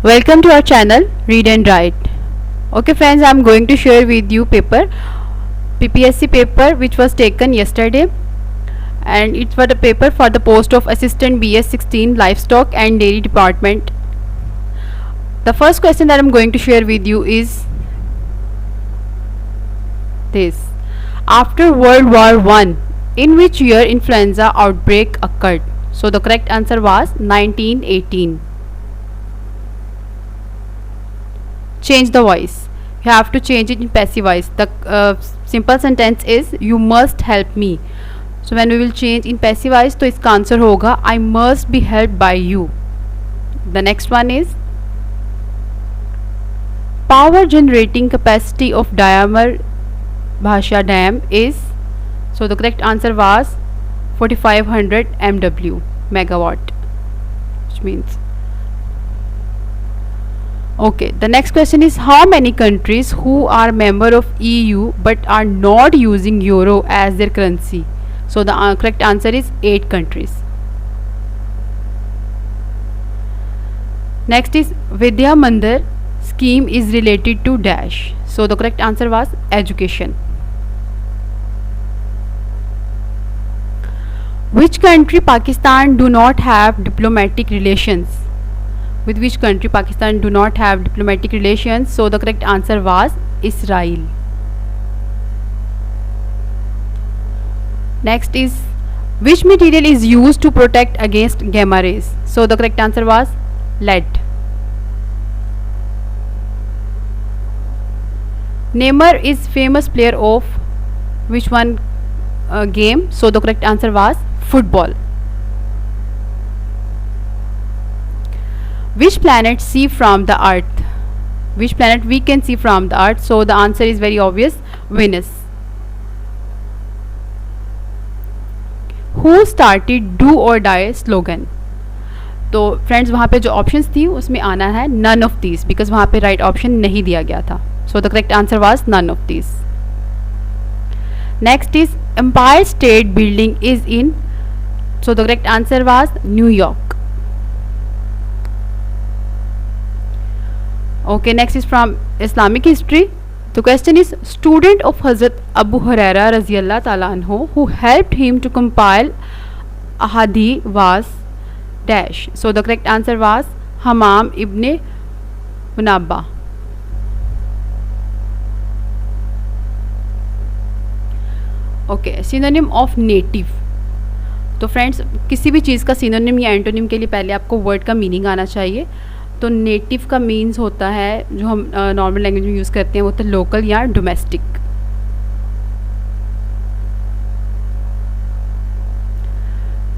Welcome to our channel Read and Write. Okay friends, I am going to share with you PPSC paper which was taken yesterday, and it was a paper for the post of assistant BS16 livestock and dairy department. The first question that I am going to share with you is this: after World War I, in which year influenza outbreak occurred? So the correct answer was 1918. Change the voice. You have to change it in passive voice. The simple sentence is you must help me. So when we will change in passive voice, तो इसका answer होगा I must be helped by you. The next one is power generating capacity of Dayamar Bhasha Dam is. So the correct answer was 4500 MW megawatt, which means. Okay, the next question is how many countries who are member of EU but are not using euro as their currency? So the correct answer is 8 countries. Next is Vidya Mandir scheme is related to dash. So the correct answer was education. Which country Pakistan do not have diplomatic relations? With which country Pakistan do not have diplomatic relations? So the correct answer was Israel. Next is which material is used to protect against gamma rays? So the correct answer was lead. Neymar is famous player of which one game? So the correct answer was football. Which planet see from the earth? Which planet we can see from the earth? So the answer is very obvious, Venus. Who started do or die slogan? तो friends वहाँ पे जो options थी उसमें आना है none of these, because वहाँ पे राइट ऑप्शन नहीं दिया गया था. So the correct answer was none of these. Next is Empire State Building is in. So the correct answer was New York. Okay, next is from Islamic history. The question is student of Hazrat Abu Huraira Raziyallahu Ta'ala anhu who helped him to compile Ahadith was dash. So the correct answer was Hammam ibn Munabba. Okay, synonym of native. तो friends किसी भी चीज़ का synonym या antonym के लिए पहले आपको word का मीनिंग आना चाहिए. तो नेटिव का मीन्स होता है जो हम नॉर्मल लैंग्वेज में यूज़ करते हैं वो होता है लोकल या domestic.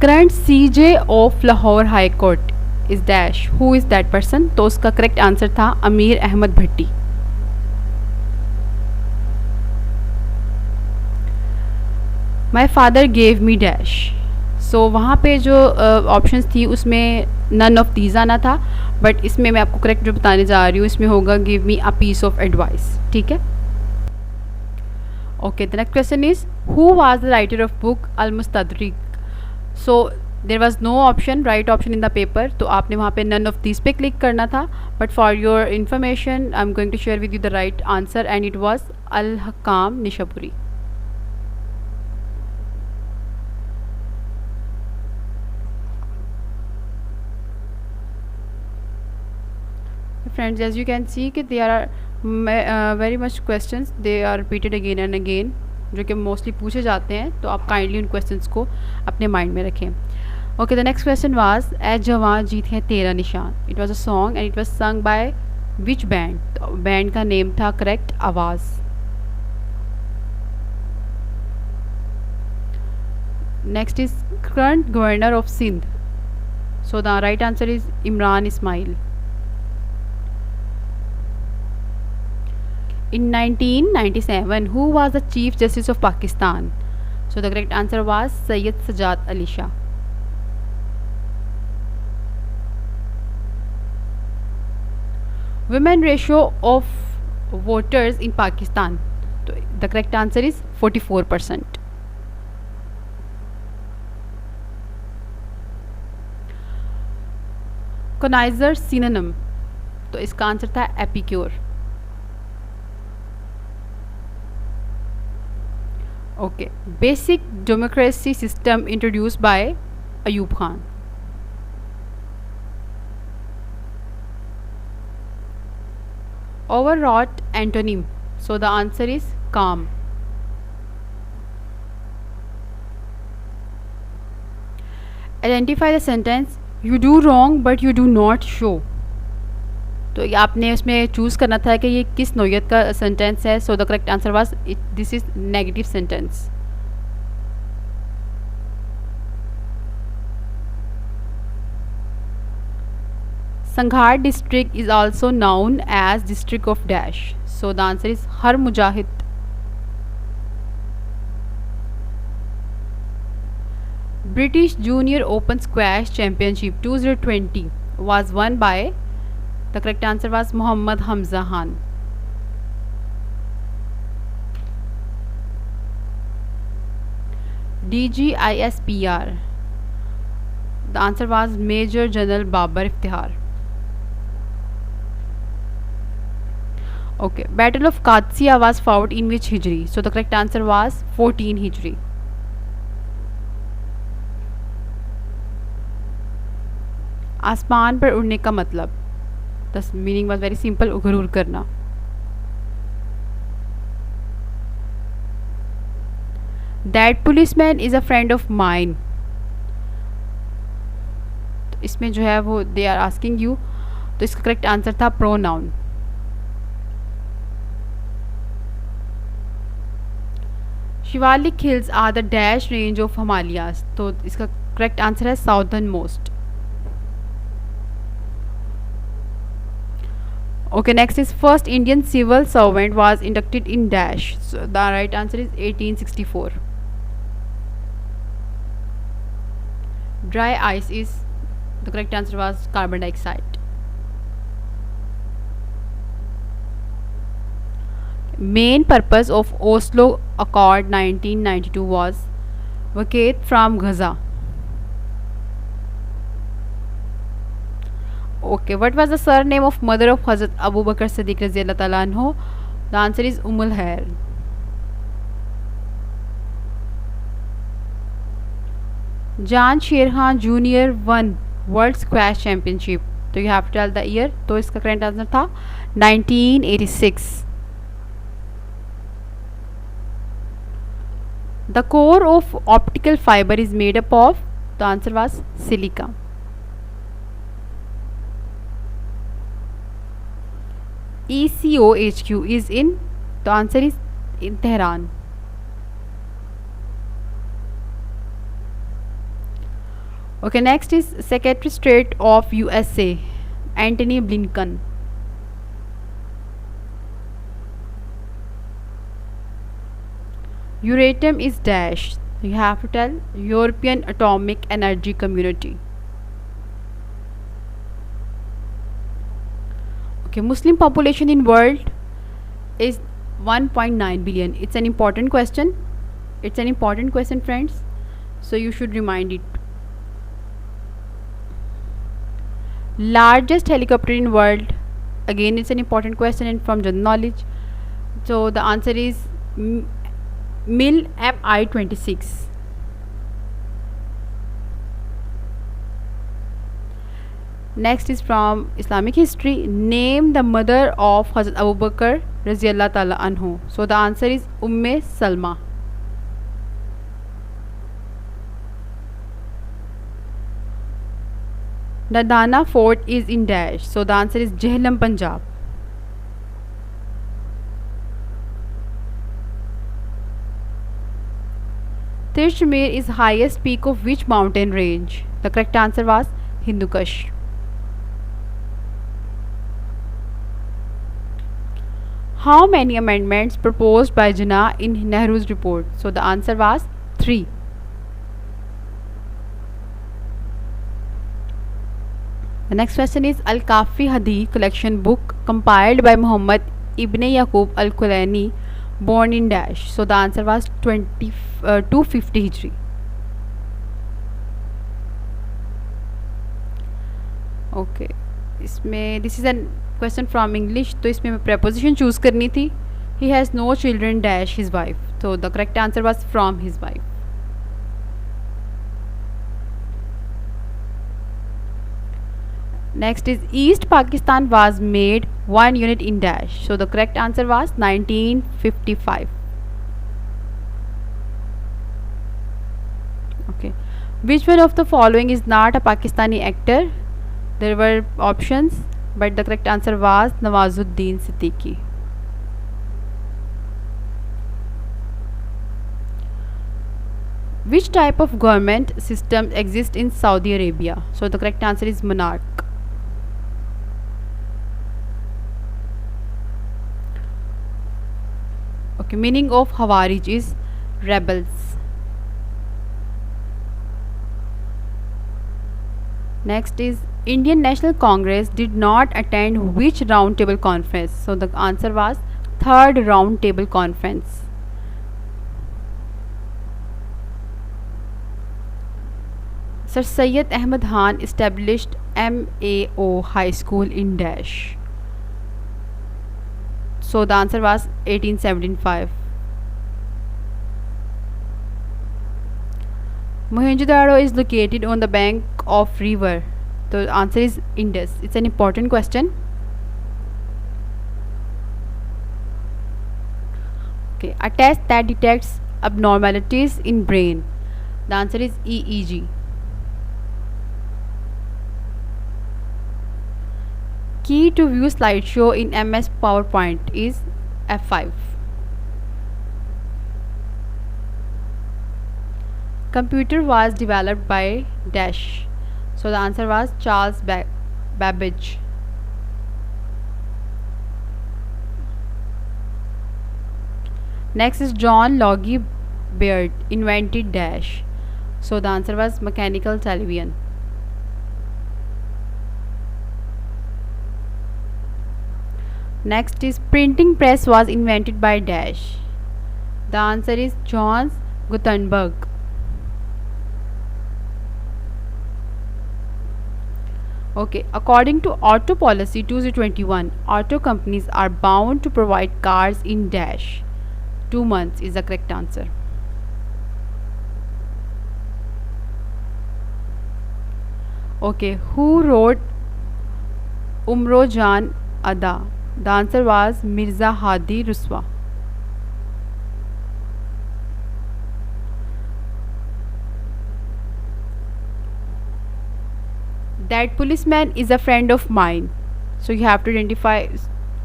Current CJ of Lahore high court is dash. Who is that person? तो उसका करेक्ट आंसर था Amir Ahmed Bhatti. My father gave me dash. So वहाँ पे जो ऑप्शंस थी उसमें नन ऑफ दीज आना था, बट इसमें मैं आपको करेक्ट जो बताने जा रही हूँ इसमें होगा give me a piece of advice. ठीक है. Okay, the next question is who was the writer of book Al Mustadrak. So there was no option right option in the paper, तो आपने वहाँ पे नन ऑफ दिस पे क्लिक करना था. But for your information I am going to share with you the right answer and it was Al Hakam Nishapuri. Friends, as you can see कि there are very much questions, they are repeated again and again, जो कि mostly पूछे जाते हैं, तो आप kindly उन questions को अपने माइंड में रखें. Okay, the next question was a जवां जीत है तेरा निशान. It was a song and it was sung by which band? तो बैंड का नेम था correct Awaz. Next is current governor of Sindh. So the right answer is Imran Ismail. In 1997, who was the Chief Justice of Pakistan? So the correct answer was Sayyid Sajjad Ali Shah. Women ratio of voters in Pakistan. So the correct answer is 44%. Colonizer synonym. तो इसका answer था epicure. Okay. Basic democracy system introduced by Ayub Khan. Overwrought antonym. So the answer is calm. Identify the sentence you do wrong but you do not show. तो ये आपने उसमें choose करना था कि ये किस नौयत का सेंटेंस है. So the correct answer was this is negative sentence. Sanghar district is also known as district of dash. So the answer is Har Mujahid. British Junior Open Squash Championship 2020 was won by, the correct answer was Mohammad Hamza Khan. DGISPR, the answer was Major General Babar Iftihar. Okay, Battle of Qadsiya was fought in which Hijri? So the correct answer was 14 Hijri. आसमान पर उड़ने का मतलब, the meaning was very simple, गुरूर करना. That policeman is a friend of mine. तो इसमें जो है वो they are asking you, तो इसका करेक्ट आंसर था pronoun. Shivalik hills are the dash range of Himalayas. तो इसका करेक्ट आंसर है southernmost. Okay, next is first Indian civil servant was inducted in dash. So the right answer is 1864. Dry ice is, the correct answer was carbon dioxide. Main purpose of Oslo Accord 1992 was vacate from Gaza. Okay, what was the surname of mother of Hazrat Abu Bakr Siddiq Radhiyallahu Ta'ala anhu? The answer is Ummul Khair. Jan Sherhan Jr. won World Squash Championship. तो you have to tell the year. तो इसका correct answer था 1986. The core of optical fiber is made up of, the answer was silica. ECOHQ is in, the answer is in Tehran. Okay, next is Secretary of State of USA, Antony Blinken. Euratom is dash. You have to tell European Atomic Energy Community. Okay, Muslim population in world is 1.9 billion. It's an important question. It's an important question, friends. So you should remind it. Largest helicopter in world. Again, it's an important question and from general knowledge. So the answer is MIL Mi-26. Next is from Islamic history. Name the mother of Hazrat Abu Bakr Radhiyallahu Ta'ala anhu. So the answer is Umme Salma. The Dana Fort is in dash. So the answer is Jhelum, Punjab. Tirshmir is highest peak of which mountain range? The correct answer was Hindu Kush. How many amendments proposed by Jinnah in Nehru's report? So the answer was 3. The next question is Al-Kafi Hadith collection book compiled by Muhammad ibn Yaqub al-Kulaini, born in dash. So the answer was 250 Hijri. Okay, इसमें this is an question from English, तो इसमें मैं preposition choose करनी थी. He has no children dash his wife, तो the correct answer was from his wife. Next is East Pakistan was made 1 unit in dash. So the correct answer was 1955. Okay. Which one of the following is not a Pakistani actor? There were options, but the correct answer was Nawazuddin Siddiqui. Which type of government system exists in Saudi Arabia? So the correct answer is monarch. Okay, meaning of Khawarij is rebels. Next is Indian National Congress did not attend which round table conference? So the answer was third round table conference. Sir Syed Ahmad Khan established MAO High School in dash. So the answer was 1875. Mohenjo-daro is located on the bank of river. The answer is Indus. It's an important question. Okay, a test that detects abnormalities in brain. The answer is EEG. Key to view slideshow in MS PowerPoint is F5. Computer was developed by dash. So the answer was Charles Babbage. Next is John Logie Baird invented dash. So the answer was mechanical television. Next is printing press was invented by dash. The answer is Johannes Gutenberg. Okay, according to Auto Policy 2021, auto companies are bound to provide cars in dash. 2 months is the correct answer. Okay, who wrote Umro Jan Ada? The answer was Mirza Hadi Ruswa. That policeman is a friend of mine. So you have to identify.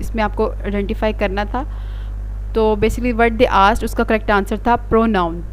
इसमें आपको identify करना था. तो basically what they asked उसका correct answer था pronoun.